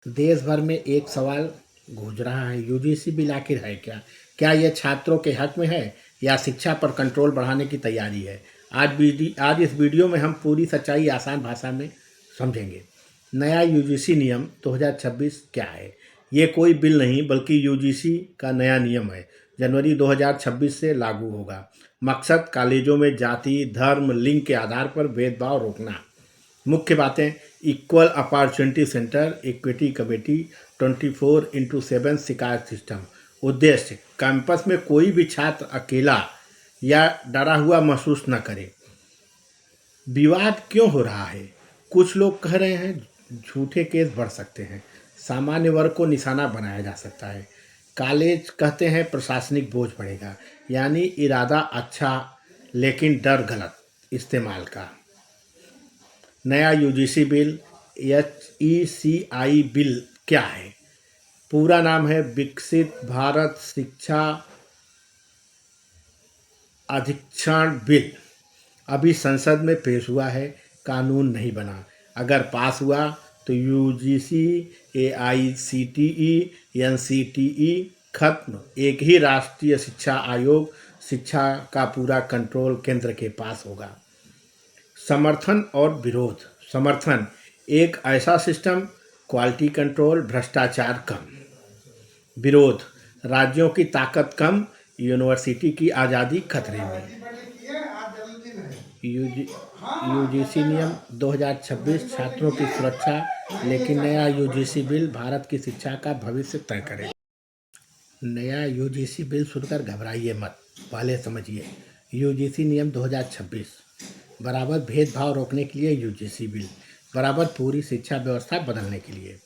देश भर में एक सवाल गूंज रहा है, यूजीसी बिल आखिर है क्या? क्या यह छात्रों के हक में है या शिक्षा पर कंट्रोल बढ़ाने की तैयारी है? आज इस वीडियो में हम पूरी सच्चाई आसान भाषा में समझेंगे। नया यूजीसी नियम 2026 क्या है? ये कोई बिल नहीं बल्कि यूजीसी का नया नियम है। जनवरी 2026 से लागू होगा। मकसद कॉलेजों में जाति, धर्म, लिंग के आधार पर भेदभाव रोकना। मुख्य बातें: equal opportunity centre, equity committee, 24/7 शिकायत सिस्टम। उद्देश्य: कैंपस में कोई भी छात्र अकेला या डरा हुआ महसूस न करे। विवाद क्यों हो रहा है? कुछ लोग कह रहे हैं झूठे केस बढ़ सकते हैं, सामान्य वर्ग को निशाना बनाया जा सकता है। कॉलेज कहते हैं प्रशासनिक बोझ बढ़ेगा, यानी इरादा अच्छा लेकिन डर गलत इस्तेमाल का। नया यूजीसी बिल HECI बिल क्या है? पूरा नाम है विकसित भारत शिक्षा अधिक्षण बिल। अभी संसद में पेश हुआ है, कानून नहीं बना। अगर पास हुआ तो यूजीसी, AICTE, NCTE खत्म। एक ही राष्ट्रीय शिक्षा आयोग, शिक्षा का पूरा कंट्रोल केंद्र के पास होगा। समर्थन और विरोध। समर्थन: एक ऐसा सिस्टम, क्वालिटी कंट्रोल, भ्रष्टाचार कम। विरोध: राज्यों की ताकत कम, यूनिवर्सिटी की आज़ादी खतरे में। यूजीसी नियम 2026 छात्रों की सुरक्षा, लेकिन नया यूजीसी बिल भारत की शिक्षा का भविष्य तय करेगा। नया यूजीसी बिल सुनकर घबराइए मत, पहले समझिए। यूजीसी नियम 2026 बराबर भेदभाव रोकने के लिए यूजीसी बिल, बराबर पूरी शिक्षा व्यवस्था बदलने के लिए।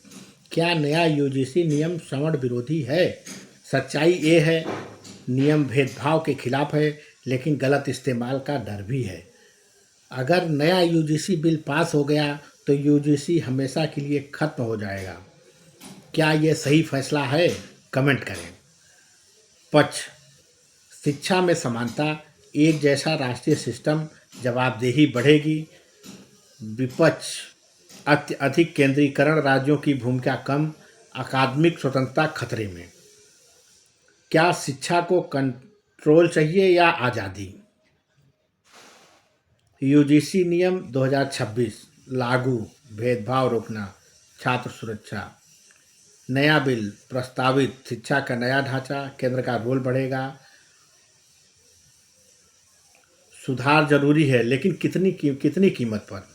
क्या नया यूजीसी नियम श्रवण विरोधी है? सच्चाई ये है, नियम भेदभाव के खिलाफ है, लेकिन गलत इस्तेमाल का डर भी है। अगर नया यूजीसी बिल पास हो गया तो यूजीसी हमेशा के लिए खत्म हो जाएगा। क्या ये सही फैसला है? कमेंट करें। पक्ष: शिक्षा में समानता, एक जैसा राष्ट्रीय सिस्टम, जवाबदेही बढ़ेगी। विपक्ष: अधिक केंद्रीकरण, राज्यों की भूमिका कम, अकादमिक स्वतंत्रता खतरे में। क्या शिक्षा को कंट्रोल चाहिए या आज़ादी? यूजीसी नियम 2026 लागू, भेदभाव रोकना, छात्र सुरक्षा। नया बिल प्रस्तावित, शिक्षा का नया ढांचा, केंद्र का रोल बढ़ेगा। सुधार जरूरी है, लेकिन कितनी कीमत पर?